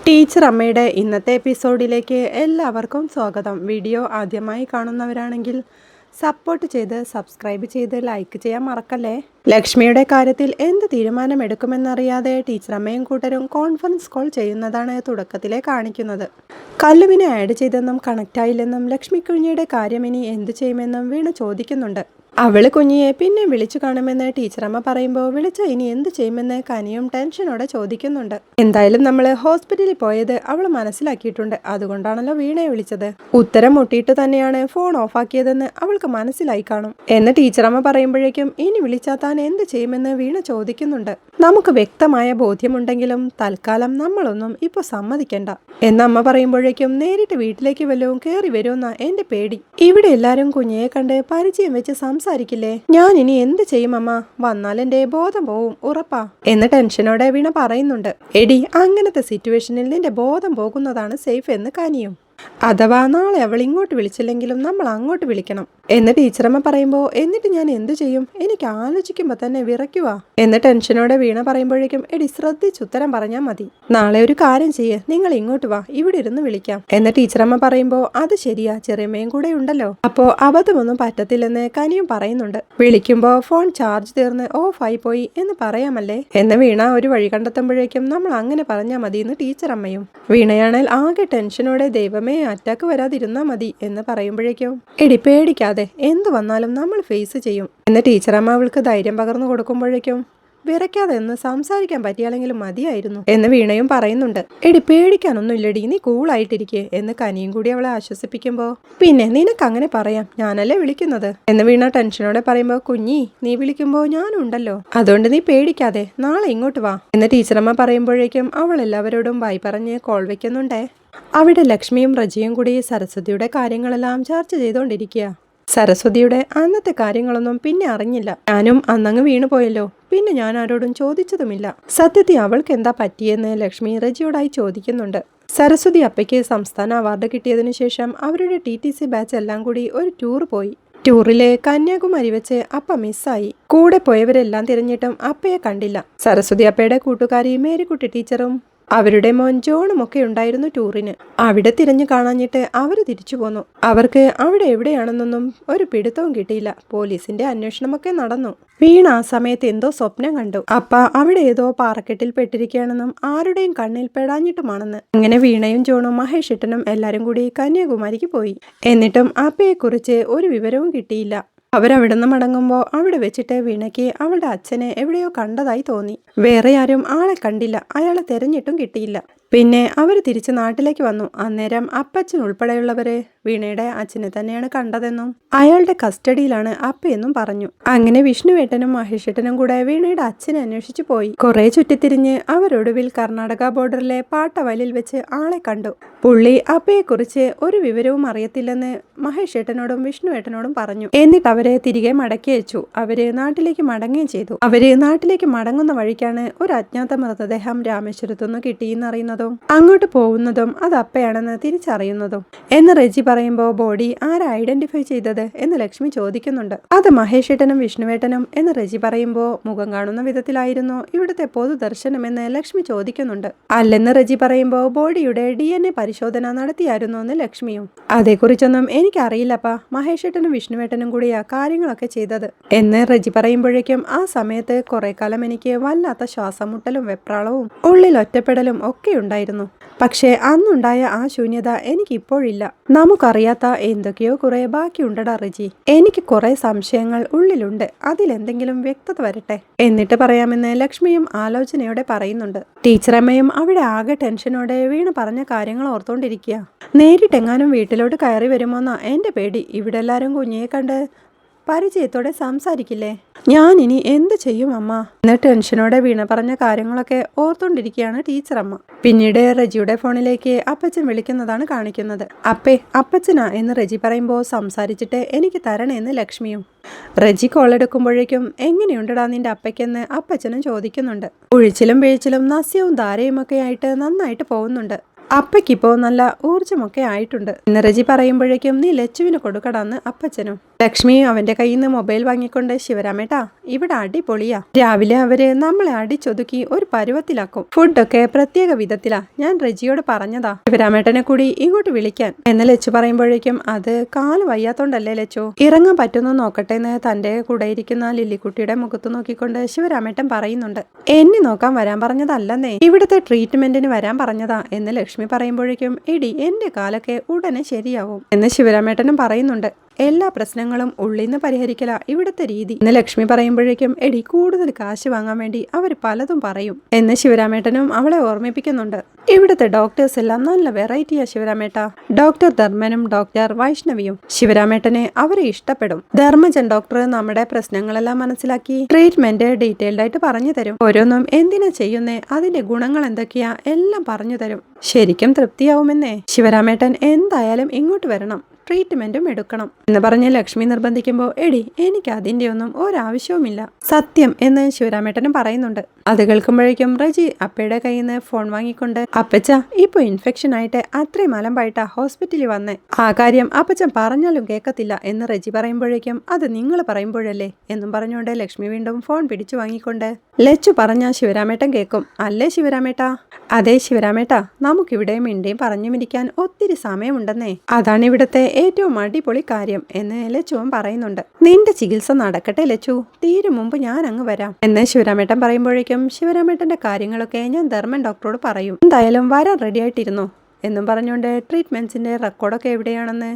Teacher അമ്മയുടെ ഇന്നത്തെ എപ്പിസോഡിലേക്ക് എല്ലാവർക്കും സ്വാഗതം. വീഡിയോ ആദ്യമായി കാണുന്നവരാണെങ്കിൽ സപ്പോർട്ട് ചെയ്ത് സബ്സ്ക്രൈബ് ചെയ്ത് ലൈക്ക് ചെയ്യാൻ മറക്കല്ലേ. ലക്ഷ്മിയുടെ കാര്യത്തിൽ എന്ത് തീരുമാനമെടുക്കുമെന്നറിയാതെ ടീച്ചർ അമ്മയും കൂട്ടരും കോൺഫറൻസ് കോൾ ചെയ്യുന്നതാണ് തുടക്കത്തിലെ കാണിക്കുന്നത്. കല്ലുവിനെ ആഡ് ചെയ്തെന്നും കണക്റ്റ് ആയില്ലെന്നും ലക്ഷ്മി കുഞ്ഞിയുടെ കാര്യം ഇനി എന്തു ചെയ്യുമെന്നും വീണ ചോദിക്കുന്നുണ്ട്. അവള് കുഞ്ഞിയെ പിന്നെ വിളിച്ചു കാണുമെന്ന് ടീച്ചറമ്മ പറയുമ്പോൾ വിളിച്ച ഇനി എന്ത് ചെയ്യുമെന്ന് കനിയും ടെൻഷനോടെ ചോദിക്കുന്നുണ്ട്. എന്തായാലും നമ്മള് ഹോസ്പിറ്റലിൽ പോയത് അവൾ മനസ്സിലാക്കിയിട്ടുണ്ട്, അതുകൊണ്ടാണല്ലോ വീണയെ വിളിച്ചത്. ഉത്തരം മുട്ടിയിട്ട് തന്നെയാണ് ഫോൺ ഓഫാക്കിയതെന്ന് അവൾക്ക് മനസ്സിലായി കാണും എന്ന് ടീച്ചറമ്മ പറയുമ്പോഴേക്കും ഇനി വിളിച്ചാൽ താൻ എന്ത് ചെയ്യുമെന്ന് വീണ ചോദിക്കുന്നുണ്ട്. നമുക്ക് വ്യക്തമായ ബോധ്യമുണ്ടെങ്കിലും തൽക്കാലം നമ്മളൊന്നും ഇപ്പൊ സമ്മതിക്കണ്ട എന്നമ്മ പറയുമ്പോഴേക്കും നേരിട്ട് വീട്ടിലേക്ക് വല്ലതും കയറി വരുമെന്ന എന്റെ പേടി. ഇവിടെ എല്ലാരും കുഞ്ഞിയെ കണ്ട് പരിചയം വെച്ച് സംസാരിക്കില്ലേ? ഞാൻ ഇനി എന്ത് ചെയ്യും അമ്മ? വന്നാൽ എന്റെ ബോധം പോവും ഉറപ്പാ എന്ന് ടെൻഷനോടെ വീണ പറയുന്നുണ്ട്. എടി, അങ്ങനത്തെ സിറ്റുവേഷനിൽ നിന്റെ ബോധം പോകുന്നതാണ് സേഫ് എന്ന് കനിയും. അഥവാ നാളെ അവൾ ഇങ്ങോട്ട് വിളിച്ചില്ലെങ്കിലും നമ്മൾ അങ്ങോട്ട് വിളിക്കണം എന്ന് ടീച്ചറമ്മ പറയുമ്പോൾ എന്നിട്ട് ഞാൻ എന്തു ചെയ്യും? എനിക്ക് ആലോചിക്കുമ്പോൾ തന്നെ വിറയ്ക്കുവാ എന്ന് ടെൻഷനോടെ വീണ പറയുമ്പോഴേക്കും എടി, ശ്രദ്ധിച്ചുത്തരം പറഞ്ഞാൽ മതി. നാളെ ഒരു കാര്യം ചെയ്യ്, നിങ്ങൾ ഇങ്ങോട്ട് വാ, ഇവിടെ ഇരുന്ന് വിളിക്കാം എന്ന് ടീച്ചറമ്മ പറയുമ്പോൾ അത് ശരിയാ, ചെറിയമ്മയും കൂടെ ഉണ്ടല്ലോ, അപ്പോ അബദ്ധമൊന്നും പറ്റത്തില്ലെന്ന് കനിയും പറയുന്നുണ്ട്. വിളിക്കുമ്പോൾ ഫോൺ ചാർജ് തീർന്ന് ഓഫ് ആയി പോയി എന്ന് പറയാമല്ലേ എന്ന് വീണ ഒരു വഴി കണ്ടെത്തുമ്പോഴേക്കും നമ്മൾ അങ്ങനെ പറഞ്ഞാൽ മതി എന്ന് ടീച്ചറമ്മയും. വീണയാണേൽ ആകെ ടെൻഷനോടെ ദൈവമേ അറ്റാക്ക് വരാതിരുന്നാ മതി എന്ന് പറയുമ്പോഴേക്കും എടി പേടിക്കാതെ, എന്തു വന്നാലും നമ്മൾ ഫേസ് ചെയ്യും എന്ന് ടീച്ചറമ്മ അവൾക്ക് ധൈര്യം പകർന്നു കൊടുക്കുമ്പോഴേക്കും വിറയ്ക്കാതെ എന്ന് സംസാരിക്കാൻ പറ്റിയാലെങ്കിലും മതിയായിരുന്നു എന്ന് വീണയും പറയുന്നുണ്ട്. എടി പേടിക്കാനൊന്നും ഇല്ലടി, നീ കൂളായിട്ടിരിക്കേ എന്ന് കനിയും കൂടി അവളെ ആശ്വസിപ്പിക്കുമ്പോ പിന്നെ നിനക്ക് അങ്ങനെ പറയാം, ഞാനല്ലേ വിളിക്കുന്നത് എന്ന് വീണ ടെൻഷനോടെ പറയുമ്പോ കുഞ്ഞി, നീ വിളിക്കുമ്പോ ഞാനും ഉണ്ടല്ലോ, അതുകൊണ്ട് നീ പേടിക്കാതെ നാളെ ഇങ്ങോട്ട് വാ എന്ന് ടീച്ചറമ്മ പറയുമ്പോഴേക്കും അവൾ എല്ലാവരോടും ബൈ പറഞ്ഞ് കോൾ വെക്കുന്നുണ്ടേ. അവിടെ ലക്ഷ്മിയും റജിയും കൂടി സരസ്വതിയുടെ കാര്യങ്ങളെല്ലാം ചർച്ച ചെയ്തുകൊണ്ടിരിക്കുക. സരസ്വതിയുടെ അന്നത്തെ കാര്യങ്ങളൊന്നും പിന്നെ അറിഞ്ഞില്ല. ഞാനും അന്നങ്ങ് വീണുപോയല്ലോ, പിന്നെ ഞാൻ ആരോടും ചോദിച്ചതുമില്ല. സത്യത്തിൽ അവൾക്ക് എന്താ പറ്റിയെന്ന് ലക്ഷ്മി റജിയോടായി ചോദിക്കുന്നുണ്ട്. സരസ്വതി അപ്പയ്ക്ക് സംസ്ഥാന അവാർഡ് കിട്ടിയതിനു ശേഷം അവരുടെ TTC ബാച്ച് എല്ലാം കൂടി ഒരു ടൂർ പോയി. ടൂറിലെ കന്യാകുമാരി വെച്ച് അപ്പ മിസ്സായി. കൂടെ പോയവരെല്ലാം തിരഞ്ഞിട്ടും അപ്പയെ കണ്ടില്ല. സരസ്വതി അപ്പയുടെ കൂട്ടുകാരി മേരിക്കുട്ടി ടീച്ചറും അവരുടെ മോൻ ജോണും ഒക്കെ ഉണ്ടായിരുന്നു ടൂറിന്. അവിടെ തിരഞ്ഞു കാണാഞ്ഞിട്ട് അവര് തിരിച്ചു പോന്നു. അവർക്ക് അവിടെ എവിടെയാണെന്നൊന്നും ഒരു പിടുത്തവും കിട്ടിയില്ല. പോലീസിന്റെ അന്വേഷണമൊക്കെ നടന്നു. വീണ ആ സമയത്ത് എന്തോ സ്വപ്നം കണ്ടു. അപ്പ അവിടെ ഏതോ പാറക്കെട്ടിൽ പെട്ടിരിക്കുകയാണെന്നും ആരുടെയും കണ്ണിൽ പെടാഞ്ഞിട്ടുമാണെന്ന്. അങ്ങനെ വീണയും ജോണും മഹേഷ് ഏട്ടനും എല്ലാരും കൂടി കന്യാകുമാരിക്ക് പോയി. എന്നിട്ടും അപ്പയെക്കുറിച്ച് ഒരു വിവരവും കിട്ടിയില്ല. അവരവിടുന്ന് മടങ്ങുമ്പോൾ അവിടെ വെച്ചിട്ട് വീണയ്ക്ക് അവളുടെ അച്ഛനെ എവിടെയോ കണ്ടതായി തോന്നി. വേറെ ആരും ആളെ കണ്ടില്ല, അയാളെ തെരഞ്ഞിട്ടും കിട്ടിയില്ല. പിന്നെ അവർ തിരിച്ച് നാട്ടിലേക്ക് വന്നു. അന്നേരം അപ്പച്ചൻ ഉൾപ്പെടെയുള്ളവര് വീണയുടെ അച്ഛനെ തന്നെയാണ് കണ്ടതെന്നും അയാളുടെ കസ്റ്റഡിയിലാണ് അപ്പയെന്നും പറഞ്ഞു. അങ്ങനെ വിഷ്ണുവേട്ടനും മഹേഷേട്ടനും കൂടെ വീണയുടെ അച്ഛനെ അന്വേഷിച്ചു പോയി. കുറെ ചുറ്റിത്തിരിഞ്ഞ് അവരൊടുവിൽ കർണാടക ബോർഡറിലെ പാട്ടവയലിൽ വെച്ച് ആളെ കണ്ടു. പുള്ളി അപ്പയെക്കുറിച്ച് ഒരു വിവരവും അറിയത്തില്ലെന്ന് മഹേഷേട്ടനോടും വിഷ്ണുവേട്ടനോടും പറഞ്ഞു. എന്നിട്ട് അവരെ തിരികെ മടക്കി അയച്ചു. അവര് നാട്ടിലേക്ക് മടങ്ങുകയും ചെയ്തു. അവര് നാട്ടിലേക്ക് മടങ്ങുന്ന വഴിക്കാണ് ഒരു അജ്ഞാത മൃതദേഹം രാമേശ്വരത്തുനിന്ന് കിട്ടിയെന്നറിയുന്നത്. അങ്ങോട്ട് പോകുന്നതും അത് അപ്പയാണെന്ന് തിരിച്ചറിയുന്നതും. എന്ന് റജി പറയുമ്പോൾ ബോഡി ആരാ ഐഡന്റിഫൈ ചെയ്തത് എന്ന് ലക്ഷ്മി ചോദിക്കുന്നുണ്ട്. അത് മഹേഷേട്ടനും വിഷ്ണുവേട്ടനും എന്ന് റജി പറയുമ്പോൾ മുഖം കാണുന്ന വിധത്തിലായിരുന്നു ഇവിടുത്തെ പൊതുദർശനമെന്ന് ലക്ഷ്മി ചോദിക്കുന്നുണ്ട്. അല്ലെന്ന് റജി പറയുമ്പോൾ ബോഡിയുടെ DNA പരിശോധന നടത്തിയായിരുന്നു എന്ന് ലക്ഷ്മിയും. അതേക്കുറിച്ചൊന്നും എനിക്കറിയില്ലപ്പാ, മഹേഷേട്ടനും വിഷ്ണുവേട്ടനും കൂടിയാ കാര്യങ്ങളൊക്കെ ചെയ്തത് എന്ന് റജി പറയുമ്പോഴേക്കും ആ സമയത്ത് കുറെ കാലം എനിക്ക് വല്ലാത്ത ശ്വാസം മുട്ടലും വെപ്രാളവും ഉള്ളിൽ ഒറ്റപ്പെടലും ഒക്കെ ഉണ്ടായിരുന്നു. പക്ഷേ അന്നുണ്ടായ ആ ശൂന്യത എനിക്കിപ്പോഴില്ല. നമുക്കറിയാത്ത എന്തൊക്കെയോ കുറെ ബാക്കിയുണ്ടടാ റജി. എനിക്ക് കുറെ സംശയങ്ങൾ ഉള്ളിലുണ്ട്, അതിലെന്തെങ്കിലും വ്യക്തത വരട്ടെ എന്നിട്ട് പറയാമെന്ന് ലക്ഷ്മിയും ആലോചനയോടെ പറയുന്നുണ്ട്. ടീച്ചറമ്മയും അവിടെ ആകെ ടെൻഷനോടെ വീണ് പറഞ്ഞ കാര്യങ്ങൾ ഓർത്തോണ്ടിരിക്കുക. നേരിട്ടെങ്ങാനും വീട്ടിലോട്ട് കയറി വരുമോന്നാ എന്റെ പേടി. ഇവിടെ എല്ലാരും കുഞ്ഞിയെ കണ്ട് പരിചയത്തോടെ സംസാരിക്കില്ലേ? ഞാൻ ഇനി എന്ത് ചെയ്യും അമ്മ എന്ന ടെൻഷനോടെ വീണ പറഞ്ഞ കാര്യങ്ങളൊക്കെ ഓർത്തോണ്ടിരിക്കുകയാണ് ടീച്ചറമ്മ. പിന്നീട് റജിയുടെ ഫോണിലേക്ക് അപ്പച്ചൻ വിളിക്കുന്നതാണ് കാണിക്കുന്നത്. അപ്പച്ചനാ എന്ന് റജി പറയുമ്പോൾ സംസാരിച്ചിട്ട് എനിക്ക് തരണേന്ന് ലക്ഷ്മിയും. റജി കോളെടുക്കുമ്പോഴേക്കും എങ്ങനെയുണ്ടടാ നിന്റെ അപ്പയ്ക്കെന്ന് അപ്പച്ചനും ചോദിക്കുന്നുണ്ട്. ഉഴിച്ചിലും വീഴ്ചിലും നസ്യവും ധാരയും ഒക്കെ ആയിട്ട് നന്നായിട്ട് പോകുന്നുണ്ട്. അപ്പയ്ക്കിപ്പോ നല്ല ഊർജമൊക്കെ ആയിട്ടുണ്ട് എന്ന് റജി പറയുമ്പോഴേക്കും നീ ലച്ചുവിന് കൊടുക്കടാന്ന് അപ്പച്ചനും. ലക്ഷ്മി അവന്റെ കയ്യിൽ നിന്ന് മൊബൈൽ വാങ്ങിക്കൊണ്ട് ശിവരാമേട്ടാ ഇവിടെ അടിപൊളിയാ. രാവിലെ അവര് നമ്മളെ അടിച്ചൊതുക്കി ഒരു പരുവത്തിലാക്കും. ഫുഡൊക്കെ പ്രത്യേക വിധത്തിലാ. ഞാൻ റെജിയോട് പറഞ്ഞതാ ശിവരാമേട്ടനെ കൂടി ഇങ്ങോട്ട് വിളിക്കാൻ എന്ന് ലച്ചു പറയുമ്പോഴേക്കും അത് കാല് വയ്യാത്തോണ്ടല്ലേ ലച്ചു, ഇറങ്ങാൻ പറ്റുന്നു നോക്കട്ടെ എന്ന് തന്റെ കൂടെ ഇരിക്കുന്ന ലില്ലിക്കുട്ടിയുടെ മുഖത്ത് നോക്കിക്കൊണ്ട് ശിവരാമേട്ടൻ പറയുന്നുണ്ട്. എന്നെ നോക്കാൻ വരാൻ പറഞ്ഞതല്ലെന്നേ, ഇവിടുത്തെ ട്രീറ്റ്മെന്റിന് വരാൻ പറഞ്ഞതാ എന്ന് ലക്ഷ്മി പറയുമ്പോഴേക്കും എടി എന്റെ കാലൊക്കെ ഉടനെ ശരിയാവും എന്ന് ശിവരാമേട്ടനും പറയുന്നുണ്ട്. എല്ലാ പ്രശ്നങ്ങളും ഉള്ളിന്ന് പരിഹരിക്കല ഇവിടുത്തെ രീതി എന്ന് ലക്ഷ്മി പറയുമ്പോഴേക്കും എടി കൂടുതൽ കാശ് വാങ്ങാൻ വേണ്ടി അവർ പലതും പറയും എന്ന് ശിവരാമേട്ടനും അവളെ ഓർമ്മിപ്പിക്കുന്നുണ്ട്. ഇവിടുത്തെ ഡോക്ടേഴ്സ് എല്ലാം നല്ല വെറൈറ്റിയാ ശിവരാമേട്ട. ഡോക്ടർ ധർമ്മനും ഡോക്ടർ വൈഷ്ണവിയും ശിവരാമേട്ടനെ അവരെ ഇഷ്ടപ്പെടും. ധർമ്മജൻ ഡോക്ടർ നമ്മുടെ പ്രശ്നങ്ങളെല്ലാം മനസ്സിലാക്കി ട്രീറ്റ്മെന്റ് ഡീറ്റെയിൽഡ് ആയിട്ട് പറഞ്ഞു തരും. ഓരോന്നും എന്തിനാ ചെയ്യുന്നേ, അതിന്റെ ഗുണങ്ങൾ എന്തൊക്കെയാ എല്ലാം പറഞ്ഞു തരും. ശരിക്കും തൃപ്തിയാവുമെന്നേ. ശിവരാമേട്ടൻ എന്തായാലും ഇങ്ങോട്ട് വരണം, ട്രീറ്റ്മെന്റും എടുക്കണം എന്ന് പറഞ്ഞ് ലക്ഷ്മി നിർബന്ധിക്കുമ്പോൾ എടി എനിക്ക് അതിന്റെ ഒന്നും ഒരാവശ്യവുമില്ല സത്യം എന്ന് ശിവരാമേട്ടനും പറയുന്നുണ്ട്. അത് കേൾക്കുമ്പോഴേക്കും റജി അപ്പയുടെ കയ്യിൽ നിന്ന് ഫോൺ വാങ്ങിക്കൊണ്ട് അപ്പച്ച ഇപ്പൊ ഇൻഫെക്ഷൻ ആയിട്ട് അത്രയും അലമ്പായിട്ടാ ഹോസ്പിറ്റലിൽ വന്നേ, ആ കാര്യം അപ്പച്ചൻ പറഞ്ഞാലും കേൾക്കത്തില്ല എന്ന് റജി പറയുമ്പോഴേക്കും അത് നിങ്ങൾ പറയുമ്പോഴല്ലേ എന്നും പറഞ്ഞുകൊണ്ട് ലക്ഷ്മി വീണ്ടും ഫോൺ പിടിച്ചു വാങ്ങിക്കൊണ്ട് ലച്ചു പറഞ്ഞ ശിവരാമേട്ടൻ കേൾക്കും. അല്ലേ ശിവരാമേട്ടാ? അതെ ശിവരാമേട്ടാ, നമുക്കിവിടെ മിണ്ടിയും പറഞ്ഞുമിരിക്കാൻ ഒത്തിരി സമയമുണ്ടെന്നേ, അതാണ് ഇവിടുത്തെ ഏറ്റവും അടിപൊളി കാര്യം എന്ന് ലച്ചുവും പറയുന്നുണ്ട്. നിന്റെ ചികിത്സ നടക്കട്ടെ ലച്ചു, തീരും മുമ്പ് ഞാൻ അങ്ങ് വരാം എന്ന് ശിവരാമേട്ടൻ പറയുമ്പോഴേക്കും ശിവരാമേട്ടന്റെ കാര്യങ്ങളൊക്കെ ഞാൻ ധർമ്മൻ ഡോക്ടറോട് പറയും, എന്തായാലും വരാൻ റെഡി ആയിട്ടിരുന്നു എന്നും പറഞ്ഞുകൊണ്ട് ട്രീറ്റ്മെന്റ്സിന്റെ റെക്കോർഡൊക്കെ എവിടെയാണെന്ന്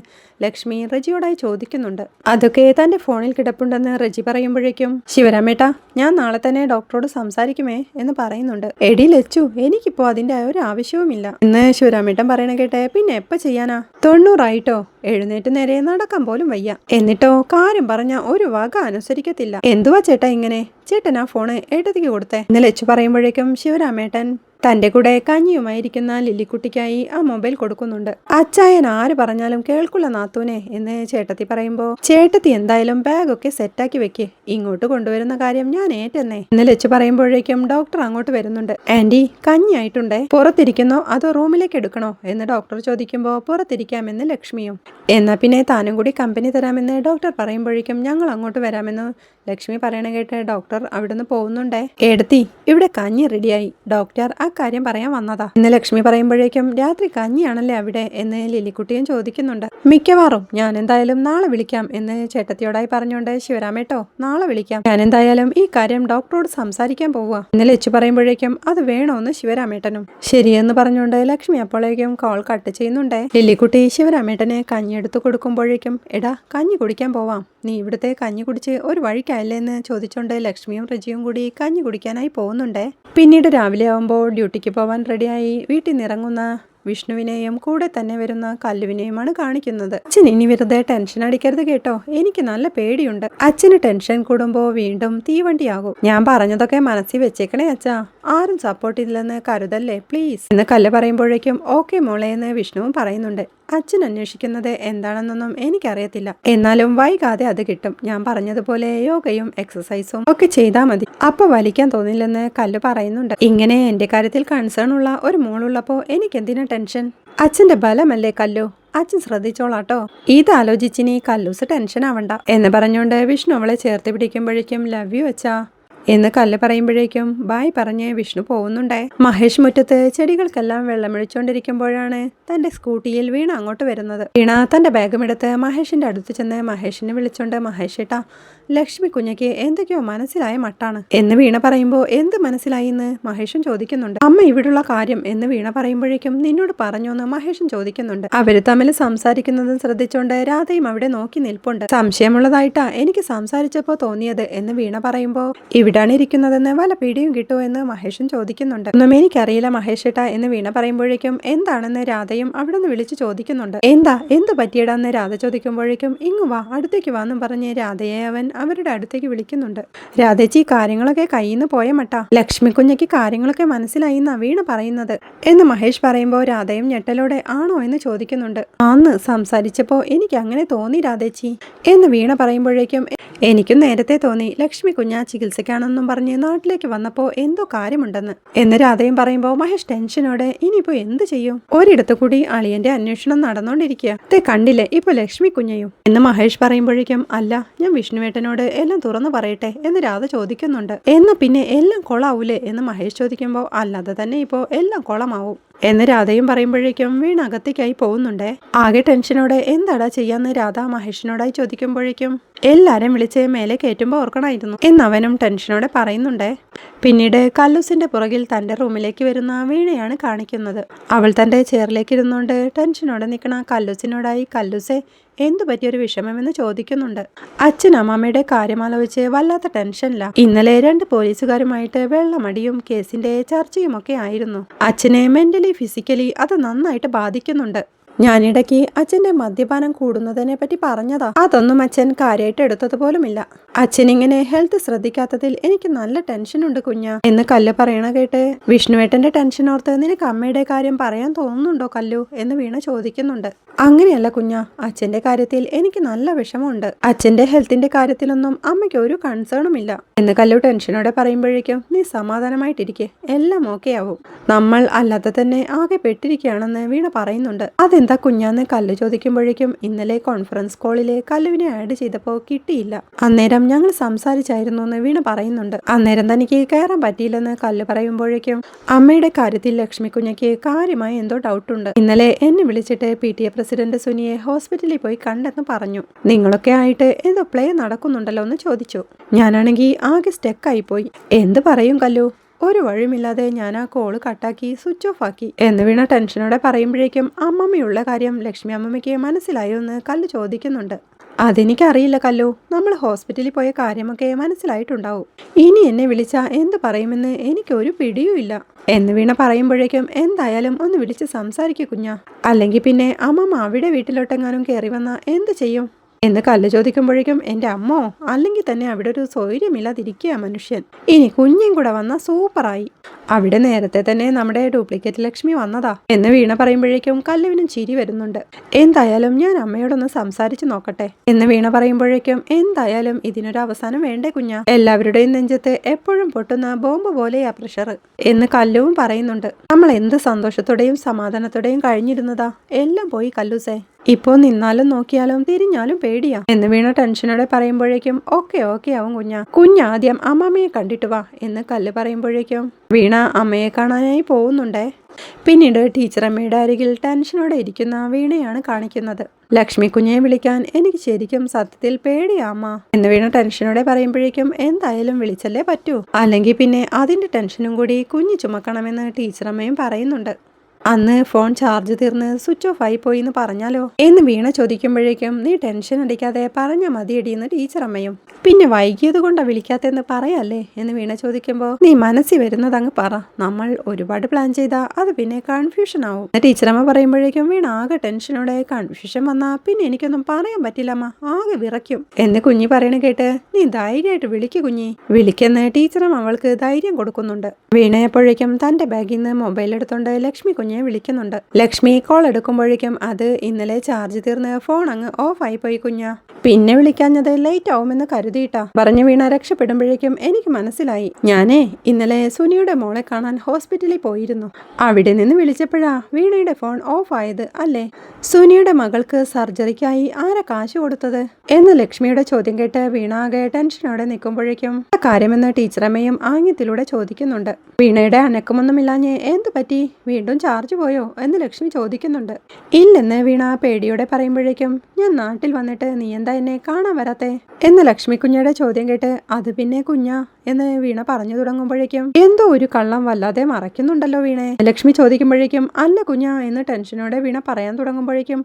ലക്ഷ്മി റജിയോടായി ചോദിക്കുന്നുണ്ട്. അതൊക്കെ തന്റെ ഫോണിൽ കിടപ്പുണ്ടെന്ന് റജി പറയുമ്പോഴേക്കും ശിവരാമേട്ടാ ഞാൻ നാളെ തന്നെ ഡോക്ടറോട് സംസാരിക്കുമേ എന്ന് പറയുന്നുണ്ട്. എടി ലച്ചു എനിക്കിപ്പോ അതിന്റെ ഒരു ആവശ്യവുമില്ല എന്ന് ശിവരാമേട്ടൻ പറയണ കേട്ടെ പിന്നെ എപ്പ ചെയ്യാനാ? 90 ആയിട്ടോ, എഴുന്നേറ്റ് നേരെ നടക്കാൻ പോലും വയ്യ, എന്നിട്ടോ കാര്യം പറഞ്ഞ ഒരു വക അനുസരിക്കത്തില്ല. എന്തുവാ ചേട്ടാ ഇങ്ങനെ? ചേട്ടൻ ആ ഫോണ് ഏട്ടത്തിക്ക് കൊടുത്തേ എന്ന് ലച്ചു പറയുമ്പോഴേക്കും ശിവരാമേട്ടൻ തന്റെ കൂടെ കഞ്ഞിയുമായിരിക്കുന്ന ലില്ലിക്കുട്ടിക്കായി ആ മൊബൈൽ കൊടുക്കുന്നുണ്ട്. അച്ചായൻ ആര് പറഞ്ഞാലും കേൾക്കുള്ള നാത്തൂനെ എന്ന് ചേട്ടത്തി പറയുമ്പോ ചേട്ടത്തി എന്തായാലും ബാഗൊക്കെ സെറ്റാക്കി വെക്കേ, ഇങ്ങോട്ട് കൊണ്ടുവരുന്ന കാര്യം ഞാൻ ഏറ്റെന്നേ എന്ന് ലച്ചു പറയുമ്പോഴേക്കും ഡോക്ടർ അങ്ങോട്ട് വരുന്നുണ്ട്. ആന്റി കഞ്ഞി ആയിട്ടുണ്ടേ, പുറത്തിരിക്കുന്നോ അതോ റൂമിലേക്ക് എടുക്കണോ എന്ന് ഡോക്ടർ ചോദിക്കുമ്പോ പുറത്തിരിക്കാമെന്ന് ലക്ഷ്മിയും. എന്നാ പിന്നെ താനും കൂടി കമ്പനി തരാമെന്ന് ഡോക്ടർ പറയുമ്പോഴേക്കും ഞങ്ങൾ അങ്ങോട്ട് വരാമെന്ന് ലക്ഷ്മി പറയണ കേട്ട് ഡോക്ടർ അവിടുന്ന് പോകുന്നുണ്ടേ. എടുത്തി ഇവിടെ കഞ്ഞി റെഡിയായി, ഡോക്ടർ ആ കാര്യം പറയാൻ വന്നതാ എന്ന് ലക്ഷ്മി പറയുമ്പോഴേക്കും രാത്രി കഞ്ഞിയാണല്ലേ അവിടെ എന്ന് ലില്ലിക്കുട്ടിയും ചോദിക്കുന്നുണ്ട്. മിക്കവാറും ഞാൻ എന്തായാലും നാളെ വിളിക്കാം എന്ന് ചേട്ടത്തിയോടായി പറഞ്ഞുകൊണ്ട് ശിവരാമേട്ടോ നാളെ വിളിക്കാം, ഞാൻ എന്തായാലും ഈ കാര്യം ഡോക്ടറോട് സംസാരിക്കാൻ പോവുക എന്ന് ലച്ചു പറയുമ്പോഴേക്കും അത് വേണോന്ന് ശിവരാമേട്ടനും ശരിയെന്ന് പറഞ്ഞുകൊണ്ട് ലക്ഷ്മി അപ്പോഴേക്കും കോൾ കട്ട് ചെയ്യുന്നുണ്ടേ. ലില്ലിക്കുട്ടി ശിവരാമേട്ടനെ കഞ്ഞി എടുത്തു കൊടുക്കുമ്പോഴേക്കും എടാ കഞ്ഞി കുടിക്കാൻ പോവാം, നീ ഇവിടുത്തെ കഞ്ഞി കുടിച്ച് ഒരു വഴിക്കായല്ലേ എന്ന് ചോദിച്ചോണ്ട് ലക്ഷ്മിയും റജിയും കൂടി കഞ്ഞി കുടിക്കാനായി പോകുന്നുണ്ടേ. പിന്നീട് രാവിലെ ആവുമ്പോൾ ഡ്യൂട്ടിക്ക് പോവാൻ റെഡിയായി വീട്ടിൽ നിന്നിറങ്ങുന്ന വിഷ്ണുവിനെയും കൂടെ തന്നെ വരുന്ന കല്ലുവിനെയുമാണ് കാണിക്കുന്നത്. അച്ഛൻ ഇനി വെറുതെ ടെൻഷൻ അടിക്കരുത് കേട്ടോ, എനിക്ക് നല്ല പേടിയുണ്ട്. അച്ഛന് ടെൻഷൻ കൂടുമ്പോ വീണ്ടും തീവണ്ടിയാകും. ഞാൻ പറഞ്ഞതൊക്കെ മനസ്സിൽ വെച്ചേക്കണേ അച്ഛാ, ആരും സപ്പോർട്ട് ചെയ്തില്ലെന്ന് കരുതല്ലേ പ്ലീസ് എന്ന് കല്ല് പറയുമ്പോഴേക്കും ഓക്കെ മോളെ എന്ന് വിഷ്ണുവും പറയുന്നുണ്ട്. അച്ഛൻ അന്വേഷിക്കുന്നത് എന്താണെന്നൊന്നും എനിക്കറിയത്തില്ല, എന്നാലും വൈകാതെ അത് കിട്ടും. ഞാൻ പറഞ്ഞതുപോലെ യോഗയും എക്സസൈസും ഒക്കെ ചെയ്താൽ മതി, അപ്പൊ വലിക്കാൻ തോന്നില്ലെന്ന് കല്ല് പറയുന്നുണ്ട്. ഇങ്ങനെ എന്റെ കാര്യത്തിൽ കൺസേൺ ഉള്ള ഒരു മോളുള്ളപ്പോ എനിക്കെന്തിനാ ടെൻഷൻ? അച്ഛന്റെ ബലമല്ലേ കല്ലു, അച്ഛൻ ശ്രദ്ധിച്ചോളാട്ടോ. ഇതാലോചിച്ചിനി കല്ലൂസ് ടെൻഷൻ ആവണ്ട എന്ന് പറഞ്ഞുകൊണ്ട് വിഷ്ണു അവളെ ചേർത്ത് പിടിക്കുമ്പോഴേക്കും ലവ് യു അച്ഛാ എന്ന് കല്ല് പറയുമ്പോഴേക്കും ബായ് പറഞ്ഞ് വിഷ്ണു പോകുന്നുണ്ടേ. മഹേഷ് മുറ്റത്ത് ചെടികൾക്കെല്ലാം വെള്ളമൊഴിച്ചുകൊണ്ടിരിക്കുമ്പോഴാണ് തന്റെ സ്കൂട്ടിയിൽ വീണ അങ്ങോട്ട് വരുന്നത്. വീണ തന്റെ ബാഗും എടുത്ത് മഹേഷിന്റെ അടുത്ത് ചെന്ന് മഹേഷിനെ വിളിച്ചോണ്ട് മഹേഷ് ഏട്ടാ ലക്ഷ്മി കുഞ്ഞയ്ക്ക് എന്തൊക്കെയോ മനസ്സിലായ മട്ടാണ് എന്ന് വീണ പറയുമ്പോൾ എന്ത് മനസ്സിലായി എന്ന് മഹേഷും ചോദിക്കുന്നുണ്ട്. അമ്മ ഇവിടുള്ള കാര്യം എന്ന് വീണ പറയുമ്പോഴേക്കും നിന്നോട് പറഞ്ഞോന്ന് മഹേഷും ചോദിക്കുന്നുണ്ട്. അവര് തമ്മിൽ സംസാരിക്കുന്നതും ശ്രദ്ധിച്ചോണ്ട് രാധയും അവിടെ നോക്കി നിൽപ്പുണ്ട്. സംശയമുള്ളതായിട്ടാ എനിക്ക് സംസാരിച്ചപ്പോ തോന്നിയത് എന്ന് വീണ പറയുമ്പോ ഇവിടാണ് ഇരിക്കുന്നതെന്ന് വല്ല പിടിയും കിട്ടുമോ എന്ന് മഹേഷും ചോദിക്കുന്നുണ്ട്. ഒന്നും എനിക്കറിയില്ല മഹേഷ് ഏട്ടാ എന്ന് വീണ പറയുമ്പോഴേക്കും എന്താണെന്ന് രാധയും അവിടെ നിന്ന് വിളിച്ചു ചോദിക്കുന്നുണ്ട്. എന്ത് പറ്റിയടാന്ന് രാധ ചോദിക്കുമ്പോഴേക്കും ഇങ്ങു വാ അടുത്തേക്ക് വാന്നും പറഞ്ഞ് രാധയെ അവൻ അവരുടെ അടുത്തേക്ക് വിളിക്കുന്നുണ്ട്. രാധേച്ചി കാര്യങ്ങളൊക്കെ കയ്യിൽ നിന്ന് പോയ മട്ടാ, ലക്ഷ്മി കുഞ്ഞയ്ക്ക് കാര്യങ്ങളൊക്കെ മനസ്സിലായി എന്നാ വീണ പറയുന്നത് എന്ന് മഹേഷ് പറയുമ്പോൾ രാധയും ഞെട്ടലോടെ ആണോ എന്ന് ചോദിക്കുന്നുണ്ട്. അന്ന് സംസാരിച്ചപ്പോ എനിക്ക് അങ്ങനെ തോന്നി രാധേച്ചി എന്ന് വീണ പറയുമ്പോഴേക്കും എനിക്കും നേരത്തെ തോന്നി ലക്ഷ്മി കുഞ്ഞ ചികിത്സയ്ക്കാണെന്നും പറഞ്ഞ് നാട്ടിലേക്ക് വന്നപ്പോൾ എന്തോ കാര്യമുണ്ടെന്ന് എന്ന് രാധയും പറയുമ്പോൾ മഹേഷ് ടെൻഷനോടെ ഇനിയിപ്പോ എന്ത് ചെയ്യും? ഒരിടത്തു കൂടി അളിയന്റെ അന്വേഷണം നടന്നുകൊണ്ടിരിക്കുക. കണ്ടില്ലേ ഇപ്പൊ ലക്ഷ്മി കുഞ്ഞയും എന്ന് മഹേഷ് പറയുമ്പോഴേക്കും അല്ല ഞാൻ വിഷ്ണുവേട്ടനോട് എല്ലാം തുറന്നു പറയട്ടെ എന്ന് രാധ ചോദിക്കുന്നുണ്ട്. എന്നാ പിന്നെ എല്ലാം കൊളാവൂലേ എന്ന് മഹേഷ് ചോദിക്കുമ്പോൾ അല്ലാതെ തന്നെ ഇപ്പോ എല്ലാം കൊളമാവും എന്ന് രാധയും പറയുമ്പോഴേക്കും വീണ അകത്തേക്കായി പോകുന്നുണ്ടേ. ആകെ ടെൻഷനോടെ എന്താടാ ചെയ്യാന്ന് രാധ മഹേഷിനോടായി ചോദിക്കുമ്പോഴേക്കും എല്ലാരും വിളിച്ച് മേലെ കയറ്റുമ്പോൾ ഓർക്കണമായിരുന്നു എന്നവനും ടെൻഷനോടെ പറയുന്നുണ്ടേ. പിന്നീട് കല്ലൂസിന്റെ പുറകിൽ തന്റെ റൂമിലേക്ക് വരുന്ന വീണയാണ് കാണിക്കുന്നത്. അവൾ തന്റെ ചെയറിലേക്ക് ഇരുന്നുകൊണ്ട് ടെൻഷനോടെ നിൽക്കണ കല്ലൂസിനോടായി കല്ലൂസെ എന്തു പറ്റിയൊരു വിഷമമെന്ന് ചോദിക്കുന്നുണ്ട്. അച്ഛൻ അമ്മമ്മയുടെ കാര്യമാലോചിച്ച് വല്ലാത്ത ടെൻഷനില്ല. ഇന്നലെ 2 പോലീസുകാരുമായിട്ട് വെള്ളമടിയും കേസിന്റെ ചർച്ചയുമൊക്കെ ആയിരുന്നു. അച്ഛനെ മെന്റലി ഫിസിക്കലി അത് നന്നായിട്ട് ബാധിക്കുന്നുണ്ട്. ഞാനിടയ്ക്ക് അച്ഛന്റെ മദ്യപാനം കൂടുന്നതിനെ പറ്റി പറഞ്ഞതാ. അതൊന്നും അച്ഛൻ കാര്യമായിട്ട് എടുത്തത് പോലുമില്ല. അച്ഛനിങ്ങനെ ഹെൽത്ത് ശ്രദ്ധിക്കാത്തതിൽ എനിക്ക് നല്ല ടെൻഷനുണ്ട് കുഞ്ഞ എന്ന് കല്ല് പറയണ കേട്ട് വിഷ്ണുവേട്ടന്റെ ടെൻഷൻ ഓർത്ത് നിനക്ക് അമ്മയുടെ കാര്യം പറയാൻ തോന്നുന്നുണ്ടോ കല്ലു എന്ന് വീണ ചോദിക്കുന്നുണ്ട്. അങ്ങനെയല്ല കുഞ്ഞ, അച്ഛന്റെ കാര്യത്തിൽ എനിക്ക് നല്ല വിഷമമുണ്ട്. അച്ഛന്റെ ഹെൽത്തിന്റെ കാര്യത്തിലൊന്നും അമ്മയ്ക്ക് ഒരു കൺസേണും ഇല്ല എന്ന് കല്ലു ടെൻഷനോടെ പറയുമ്പോഴേക്കും നീ സമാധാനമായിട്ടിരിക്കെ, എല്ലാം ഓക്കെ ആവും. നമ്മൾ അല്ലാതെ തന്നെ ആകെ പെട്ടിരിക്കുകയാണെന്ന് വീണ പറയുന്നുണ്ട്. അതെന്താ കുഞ്ഞാന്ന് കല്ല് ചോദിക്കുമ്പോഴേക്കും ഇന്നലെ കോൺഫറൻസ് കോളില് കല്ലുവിനെ ആഡ് ചെയ്തപ്പോൾ കിട്ടിയില്ല. അന്നേരം ഞങ്ങൾ സംസാരിച്ചായിരുന്നു എന്ന് വീണ പറയുന്നുണ്ട്. അന്നേരം തനിക്ക് കയറാൻ പറ്റിയില്ലെന്ന് കല്ല് പറയുമ്പോഴേക്കും അമ്മയുടെ കാര്യത്തിൽ ലക്ഷ്മി കുഞ്ഞയ്ക്ക് കാര്യമായി എന്തോ ഡൗട്ടുണ്ട്. ഇന്നലെ എന്നെ വിളിച്ചിട്ട് PTA പ്രസിഡന്റ് സുനിയെ ഹോസ്പിറ്റലിൽ പോയി കണ്ടെന്ന് പറഞ്ഞു. നിങ്ങളൊക്കെ ആയിട്ട് എന്തോ പ്ലേ നടക്കുന്നുണ്ടല്ലോ എന്ന് ചോദിച്ചു. ഞാനാണെങ്കിൽ ആകെ സ്റ്റെക്കായി പോയി. എന്ത് പറയും കല്ലു, ഒരു വഴിയുമില്ലാതെ ഞാൻ ആ കോള് കട്ടാക്കി സ്വിച്ച് ഓഫ് ആക്കി എന്ന് വീണ ടെൻഷനോടെ പറയുമ്പോഴേക്കും അമ്മമ്മയുള്ള കാര്യം ലക്ഷ്മി അമ്മമ്മയ്ക്ക് മനസ്സിലായോ എന്ന് കല്ല് ചോദിക്കുന്നുണ്ട്. അതെനിക്കറിയില്ല കല്ലു, നമ്മൾ ഹോസ്പിറ്റലിൽ പോയ കാര്യമൊക്കെ മനസ്സിലായിട്ടുണ്ടാവും. ഇനി എന്നെ വിളിച്ചാൽ എന്ത് പറയുമെന്ന് എനിക്കൊരു പിടിയുമില്ല എന്ന് വീണ പറയുമ്പോഴേക്കും എന്തായാലും ഒന്ന് വിളിച്ച് സംസാരിക്കൂ കുഞ്ഞാ, അല്ലെങ്കിൽ പിന്നെ അമ്മമ്മ അവിടെ വീട്ടിലോട്ടെങ്ങാനും കയറി വന്നാൽ എന്ത് ചെയ്യും എന്ന് കല്ല് ചോദിക്കുമ്പോഴേക്കും എൻ്റെ അമ്മോ, അല്ലെങ്കിൽ തന്നെ അവിടെ ഒരു സൗകര്യമില്ലാതിരിക്കുക മനുഷ്യൻ. ഇനി കുഞ്ഞും കൂടെ വന്നാൽ സൂപ്പറായി. അവിടെ നേരത്തെ തന്നെ നമ്മുടെ ഡ്യൂപ്ലിക്കേറ്റ് ലക്ഷ്മി വന്നതാ എന്ന് വീണ പറയുമ്പോഴേക്കും കല്ലുവിനും ചിരി വരുന്നുണ്ട്. എന്തായാലും ഞാൻ അമ്മയോടൊന്ന് സംസാരിച്ച് നോക്കട്ടെ എന്ന് വീണ പറയുമ്പോഴേക്കും എന്തായാലും ഇതിനൊരു അവസാനം വേണ്ടേ കുഞ്ഞാ, എല്ലാവരുടെയും നെഞ്ചത്ത് എപ്പോഴും പൊട്ടുന്ന ബോംബ് പോലെയാ പ്രഷർ എന്ന് കല്ലുവും പറയുന്നുണ്ട്. നമ്മൾ എന്ത് സന്തോഷത്തോടെയും സമാധാനത്തോടെയും കഴിഞ്ഞിരുന്നതാ, എല്ലാം പോയി കല്ലൂസേ. ഇപ്പോ നിന്നാലും നോക്കിയാലും തിരിഞ്ഞാലും പേടിയാ എന്ന് വീണ ടെൻഷനോടെ പറയുമ്പോഴേക്കും ഓക്കെ ആവും കുഞ്ഞാദ്യം അമ്മമ്മയെ കണ്ടിട്ട് വാ എന്ന് കല്ല് പറയുമ്പോഴേക്കും വീണ അമ്മയെ കാണാനായി പോകുന്നുണ്ടേ. പിന്നീട് ടീച്ചറമ്മയുടെ അരികിൽ ടെൻഷനോടെ ഇരിക്കുന്ന വീണയാണ് കാണിക്കുന്നത്. ലക്ഷ്മി കുഞ്ഞയെ വിളിക്കാൻ എനിക്ക് ശരിക്കും സത്യത്തിൽ പേടിയാ അമ്മ എന്ന് വീണ ടെൻഷനോടെ പറയുമ്പോഴേക്കും എന്തായാലും വിളിച്ചല്ലേ പറ്റൂ, അല്ലെങ്കിൽ പിന്നെ അതിന്റെ ടെൻഷനും കൂടി കുഞ്ഞ് ചുമക്കണമെന്ന് ടീച്ചറമ്മയും പറയുന്നുണ്ട്. അന്ന് ഫോൺ ചാർജ് തീർന്ന് സ്വിച്ച് ഓഫ് ആയി പോയി എന്ന് പറഞ്ഞാലോ എന്ന് വീണ ചോദിക്കുമ്പോഴേക്കും നീ ടെൻഷൻ അടിക്കാതെ പറഞ്ഞാൽ മതിയടിയെന്ന് ടീച്ചറമ്മയും. പിന്നെ വൈകിയത് കൊണ്ടാ വിളിക്കാത്തെന്ന് പറയല്ലേ എന്ന് വീണ ചോദിക്കുമ്പോൾ നീ മനസ്സിൽ വരുന്നത് അങ്ങ് പറ, നമ്മൾ ഒരുപാട് പ്ലാൻ ചെയ്താ അത് പിന്നെ കൺഫ്യൂഷൻ ആവും. ടീച്ചറമ്മ പറയുമ്പോഴേക്കും വീണ ആകെ ടെൻഷനോടെ കൺഫ്യൂഷൻ വന്നാ പിന്നെ എനിക്കൊന്നും പറയാൻ പറ്റില്ലമ്മ, ആകെ വിറയ്ക്കും എന്ന് കുഞ്ഞി പറയണ കേട്ട് നീ ധൈര്യമായിട്ട് വിളിക്കു കുഞ്ഞി, വിളിക്കെന്ന് ടീച്ചറും അവൾക്ക് ധൈര്യം കൊടുക്കുന്നുണ്ട്. വീണയപ്പോഴേക്കും തന്റെ ബാഗിൽ നിന്ന് മൊബൈൽ എടുത്തോണ്ട് ലക്ഷ്മി കുഞ്ഞെ വിളിക്കുന്നുണ്ട്. ലക്ഷ്മി കോൾ എടുക്കുമ്പോഴേക്കും അത് ഇന്നലെ ചാർജ് തീർന്ന് ഫോൺ അങ്ങ് ഓഫ് ആയി പോയി കുഞ്ഞ, പിന്നെ വിളിക്കാഞ്ഞത് ലേറ്റ് ആവുമെന്ന് കരുതിയിട്ടാ പറഞ്ഞു വീണ രക്ഷപ്പെടുമ്പോഴേക്കും എനിക്ക് മനസ്സിലായി, ഞാനേ ഇന്നലെ സുനിയുടെ മോളെ കാണാൻ ഹോസ്പിറ്റലിൽ പോയിരുന്നു. അവിടെ നിന്ന് വിളിച്ചപ്പോഴാ വീണയുടെ ഫോൺ ഓഫ് ആയത് അല്ലേ? സുനിയുടെ മകൾക്ക് സർജറിക്കായി ആരാ കാശ് കൊടുത്തത് എന്ന് ലക്ഷ്മിയുടെ ചോദ്യം കേട്ട് വീണ ആകെ ടെൻഷനോടെ നിൽക്കുമ്പോഴേക്കും കാര്യമെന്ന് ടീച്ചറമ്മയും ആംഗ്യത്തിലൂടെ ചോദിക്കുന്നുണ്ട്. വീണയുടെ അനക്കമൊന്നുമില്ലാഞ്ഞ് എന്ത് പറ്റി, വീണ്ടും ചാർജ് പോയോ എന്ന് ലക്ഷ്മി ചോദിക്കുന്നുണ്ട്. ഇല്ലെന്ന് വീണ പേടിയോടെ പറയുമ്പോഴേക്കും ഞാൻ നാട്ടിൽ വന്നിട്ട് നീ എന്താ എന്നെ കാണാൻ വരാത്തെ എന്ന് ലക്ഷ്മി കുഞ്ഞയുടെ ചോദ്യം കേട്ട് അത് പിന്നെ കുഞ്ഞാ എന്ന് വീണ പറഞ്ഞു തുടങ്ങുമ്പോഴേക്കും എന്തോ ഒരു കള്ളം വല്ലാതെ മറയ്ക്കുന്നുണ്ടല്ലോ വീണെ ലക്ഷ്മി ചോദിക്കുമ്പോഴേക്കും അല്ല കുഞ്ഞാ എന്ന് ടെൻഷനോടെ വീണ പറയാൻ തുടങ്ങുമ്പോഴേക്കും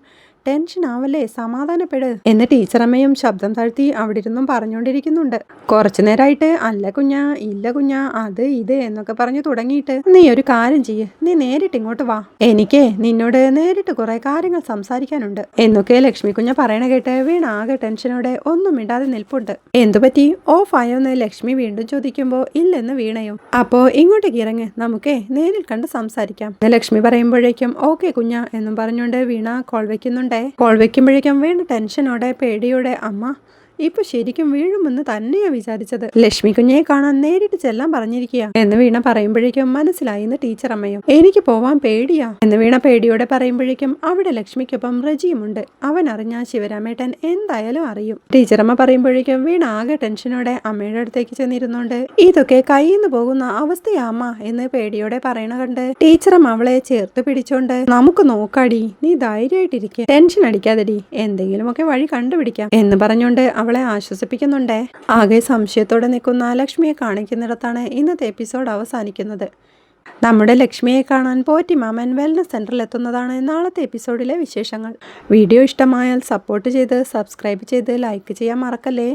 ടെൻഷൻ ആവല്ലേ, സമാധാനപ്പെട് എന്ന് ടീച്ചറമ്മയും ശബ്ദം താഴ്ത്തി അവിടെ ഇരുന്നും പറഞ്ഞുകൊണ്ടിരിക്കുന്നുണ്ട്. കുറച്ചു നേരമായിട്ട് അല്ല കുഞ്ഞാ, ഇല്ല കുഞ്ഞാ, അത് ഇത് എന്നൊക്കെ പറഞ്ഞു തുടങ്ങിയിട്ട് നീ ഒരു കാര്യം ചെയ്യ്, നീ നേരിട്ട് ഇങ്ങോട്ട് വാ, എനിക്ക് നിന്നോട് നേരിട്ട് കുറെ കാര്യങ്ങൾ സംസാരിക്കാനുണ്ട് എന്നൊക്കെ ലക്ഷ്മി കുഞ്ഞ പറയണ കേട്ട് വീണ ആകെ ടെൻഷനോടെ ഒന്നും മിണ്ടാതെ നിൽപ്പുണ്ട്. എന്തുപറ്റി, ഓഫ് ആയോന്ന് ലക്ഷ്മി വീണ്ടും ചോദിക്കുമ്പോ ഇല്ലെന്ന് വീണയും. അപ്പോ ഇങ്ങോട്ടേക്ക് ഇറങ്ങ്, നമുക്കേ നേരിൽ കണ്ട് സംസാരിക്കാം ലക്ഷ്മി പറയുമ്പോഴേക്കും ഓക്കെ കുഞ്ഞ എന്നും പറഞ്ഞുകൊണ്ട് വീണ കോൾ വെക്കുന്നുണ്ട്. കോൾ വെക്കുമ്പോഴേക്കും വീണ ടെൻഷനോടെ പേടിയോടെ അമ്മ ഇപ്പൊ ശരിക്കും വീഴുമെന്ന് തന്നെയാ വിചാരിച്ചത്. ലക്ഷ്മി കുഞ്ഞിനെ കാണാൻ നേരിട്ട് ചെല്ലാൻ പറഞ്ഞിരിക്കുക എന്ന് വീണ പറയുമ്പോഴേക്കും മനസ്സിലായി എന്ന് ടീച്ചർ അമ്മയും. എനിക്ക് പോവാൻ പേടിയാ എന്ന് വീണ പേടിയോടെ പറയുമ്പോഴേക്കും അവിടെ ലക്ഷ്മിക്കൊപ്പം റജിയുമുണ്ട്. അവൻ അറിഞ്ഞാൽ ശിവരാമേട്ടൻ എന്തായാലും അറിയും. ടീച്ചറമ്മ പറയുമ്പോഴേക്കും വീണ ആകെ ടെൻഷനോടെ അമ്മയുടെ അടുത്തേക്ക് ചെന്നിരുന്നോണ്ട് ഇതൊക്കെ കയ്യിന്ന് പോകുന്ന അവസ്ഥയാ അമ്മ എന്ന് പേടിയോടെ പറയണ കണ്ട് ടീച്ചറമ്മ അവളെ ചേർത്ത് പിടിച്ചോണ്ട് നമുക്ക് നോക്കാടി, നീ ധൈര്യമായിട്ടിരിക്കുക, ടെൻഷൻ അടിക്കാതെടി, എന്തെങ്കിലുമൊക്കെ വഴി കണ്ടുപിടിക്കാം എന്ന് പറഞ്ഞുകൊണ്ട് അവളെ ആശ്വസിപ്പിക്കുന്നുണ്ടേ. ആകെ സംശയത്തോടെ നിൽക്കുന്ന ലക്ഷ്മിയെ കാണിക്കുന്നിടത്താണ് ഇന്നത്തെ എപ്പിസോഡ് അവസാനിക്കുന്നത്. നമ്മുടെ ലക്ഷ്മിയെ കാണാൻ പോറ്റിമാമൻ വെൽനസ് സെന്ററിൽ എത്തുന്നതാണ് നാളത്തെ എപ്പിസോഡിലെ വിശേഷങ്ങൾ. വീഡിയോ ഇഷ്ടമായാൽ സപ്പോർട്ട് ചെയ്ത് സബ്സ്ക്രൈബ് ചെയ്ത് ലൈക്ക് ചെയ്യാൻ മറക്കല്ലേ.